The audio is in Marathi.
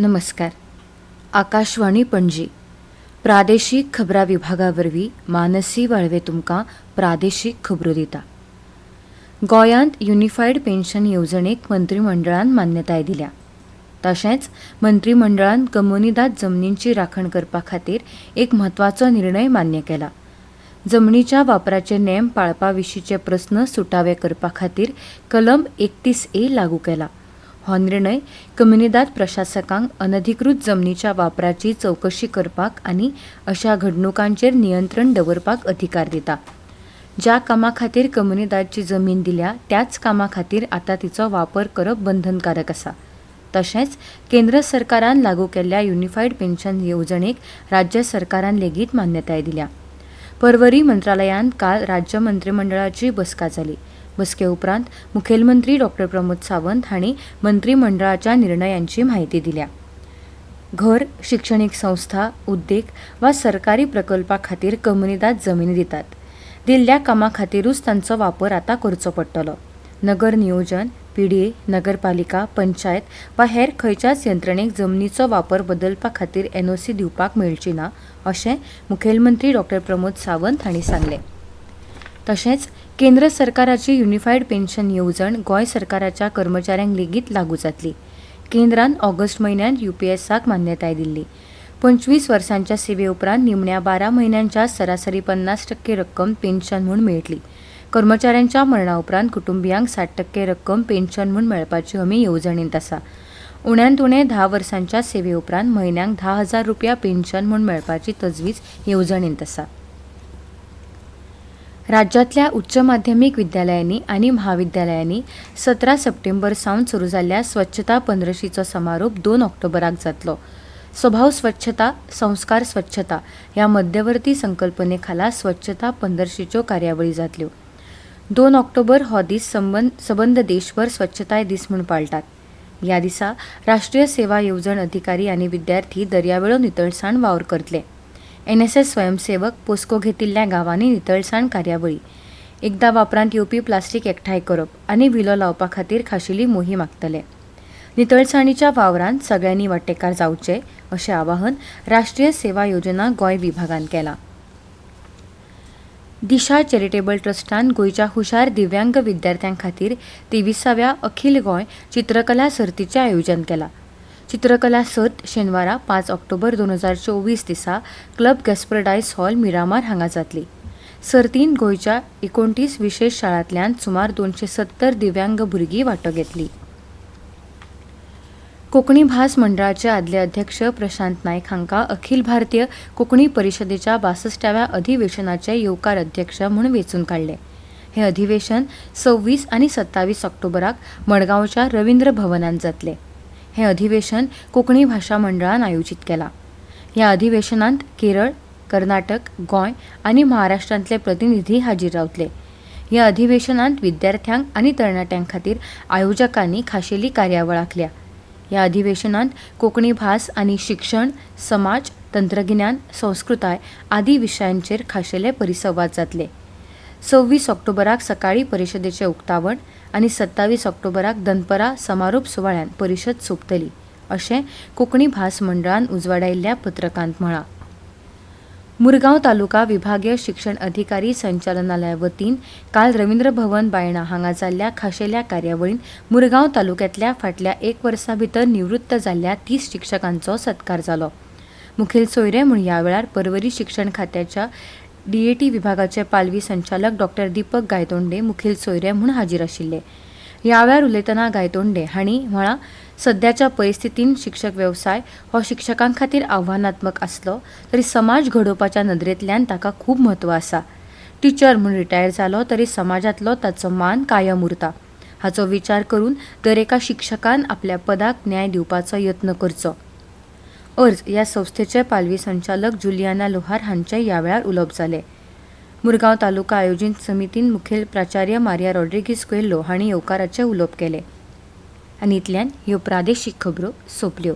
नमस्कार. आकाशवाणी पणजी प्रादेशीक खबरां विभागावरवीं मानसी वाळवे तुमकां प्रादेशीक खबरो दिता. गोंयांत युनिफायड पेन्शन येवजणेक मंत्रिमंडळान मान्यताय दिल्या. तशेंच मंत्रिमंडळान कम्युनिदाद जमनींची राखण करपा खातीर एक म्हत्वाचो निर्णय मान्य केला. जमनीच्या वापराचे नेम पाळपा विशींचे प्रस्न सुटावे करपा खातीर कलम 31A लागू केला. हो निर्णय कम्युनिदाद प्रशासकांक अनधिकृत जमनीच्या वापराची चवकशी करपाक आनी अशा घडणुकांचेर नियंत्रण दवरपाक अधिकार दिता. ज्या कामा खातीर कम्युनिदादची जमीन दिल्या त्याच कामा खातीर आतां तिचो वापर करप बंधनकारक आसा. तशेंच केंद्र सरकारान लागू केल्ल्या युनिफायड पेन्शन येवजणेक राज्य सरकारान लेगीत मान्यताय दिल्या. पर्वरी मंत्रालयान काल राज्य मंत्रिमंडळाची बसका जाली. बसके उपरांत मुखेलमंत्री डॉ. प्रमोद सावंत हांणी मंत्रिमंडळाच्या निर्णयांची म्हायती दिल्या. घर, शिक्षणीक संस्था, उद्देग वा सरकारी प्रकल्पा खातीर कम्युनिदाद जमीन दितात. दिल्ल्या कामा खातीरूच तांचो वापर आतां करचो पडटलो. नगर नियोजन, PDA, नगरपालिका, पंचायत वा हेर खंयच्याच यंत्रणेक जमनीचो वापर बदलपा खातीर NOC दिवपाक मेळची ना अशें मुखेलमंत्री डॉ. प्रमोद सावंत हांणी सांगलें. तशेंच केंद्र सरकाराची युनिफायड पेन्शन येवजण गोंय सरकाराच्या कर्मचाऱ्यांक लेगीत लागू जातली. केंद्रान ऑगस्ट म्हयन्यांत UPSAक मान्यताय दिल्ली. 25 वर्सांच्या सेवे उपरांत निमण्या 12 म्हयन्यांच्या सरासरी 50% रक्कम पेन्शन म्हूण मेळटली. कर्मचाऱ्यांच्या मरणा उपरांत कुटुंबियांक 60% रक्कम पेन्शन म्हूण मेळपाची हमी येवजणेंत आसा. उण्यांत उणें 10 वर्सांच्या सेवे उपरांत म्हयन्याक 10,000 रुपया पेन्शन म्हूण मेळपाची तजवीज येवजणेंत आसा. राज्यांतल्या उच्च माध्यमीक विद्यालयांनी आनी महाविद्यालयांनी 17 सप्टेंबर सावन सुरू जाल्ल्या स्वच्छता पंद्रशीचो समारोप 2 ऑक्टोबराक जातलो. स्वभाव स्वच्छता, संस्कार स्वच्छता ह्या मध्यवर्ती संकल्पने खाला स्वच्छता पंद्रशीच्यो कार्यावळी जातल्यो. 2 ऑक्टोबर हो दीस सबंद देशभर स्वच्छताय दीस म्हूण पाळटात. ह्या दिसा राष्ट्रीय सेवा येवजण अधिकारी आनी विद्यार्थी दर्यावेळो नितळसाण वावर करतले. NSS स्वयंसेवक पोस्को घेतिल्ल्या गांवांनी नितळसाण कार्यावळी, एकदा वापरांत येवपी प्लास्टीक एकठांय करप आनी विलो लावपा खातीर खाशेली मोहीम आंखतले. नितळसाणीच्या वावरांत सगळ्यांनी वांटेकार जावचे अशें आवाहन राष्ट्रीय सेवा योजना गोंय विभागान केलां. दिशा चॅरिटेबल ट्रस्टान गोंयच्या हुशार दिव्यांग विद्यार्थ्यां खातीर 23व्या अखिल गोंय चित्रकला सर्तीचें आयोजन केलां. चित्रकला सर्त शेनवारा 5 ऑक्टोबर 2024 दिसा क्लब गॅस्परडायस हॉल मिरामार हांगा जातली. सर्तीन गोंयच्या 29 विशेष शाळांतल्यान सुमार 270 दिव्यांग भुरगीं वांटो घेतली. कोंकणी भास मंडळाचे आदले अध्यक्ष प्रशांत नायक हांकां अखिल भारतीय कोंकणी परिशदेच्या 62व्या अधिवेशनाचे येवकार अध्यक्ष म्हूण वेंचून काडले. हे अधिवेशन 26 आनी 27 ऑक्टोबराक मडगांवच्या रवींद्र भवनांत जातले. हे अधिवेशन कोंकणी भाशा मंडळान आयोजीत केलां. ह्या अधिवेशनांत केरळ, कर्नाटक, गोंय आनी महाराष्ट्रांतले प्रतिनिधी हाजीर रावतले. ह्या अधिवेशनांत विद्यार्थ्यांक आनी तरणाट्यां खातीर आयोजकांनी खाशेली कार्यावळ आंखल्या. ह्या अधिवेशनांत कोंकणी भास आनी शिक्षण, समाज, तंत्रगिन्यान, संस्कृताय आदी विशयांचेर खाशेले परिसंवाद जातले. 26 ऑक्टोबराक सकाळी परिशदेचें उक्तावण आनी 27 ऑक्टोबराक दनपरा समारोप सुवाळ्यान परिशद सोंपतली अशें कोंकणी भास मंडळान उजवाडायिल्ल्या पत्रकांत म्हळां. मुरगांव तालुका विभागीय शिक्षण अधिकारी संचालनालया वतीन काल रवींद्र भवन बायणा हांगा जाल्ल्या खाशेल्या कार्यावळीन मुरगांव तालुक्यांतल्या फाटल्या 1 वर्सा भितर निवृत्त जाल्ल्या 30 शिक्षकांचो सत्कार जालो. मुखेल सोयरे म्हूण ह्या वेळार पर्वरी शिक्षण खात्याच्या DAT विभागाचे पालवी संचालक डॉ. दीपक गायतोंडे मुखेल सोयरे म्हूण हाजीर आशिल्ले. ह्या वेळार उलयतना गायतोंडे हांणी म्हळां, सद्याच्या परिस्थितीन शिक्षक वेवसाय हो शिक्षकां खातीर आव्हानात्मक आसलो तरी समाज घडोवपाच्या नदरेंतल्यान ताका खूब म्हत्व आसा. टिचर म्हूण रिटायर जालो तरी समाजांतलो ताचो मान कायम उरता. हाचो विचार करून दर एका शिक्षकान आपल्या पदाक न्याय दिवपाचो यत्न करचो. अर्ज ह्या संस्थेचे पालवी संचालक जुलियाना लोहार हांचे ह्या वेळार उलोवप जालें. मुरगांव तालुका आयोजीत समितीन मुखेल प्राचार्य मारिया रॉड्रिगीस कोएल्हो हांणी येवकाराचे उलोवप केलें. आनी इतल्यान ह्यो प्रादेशीक खबरो सोंपल्यो.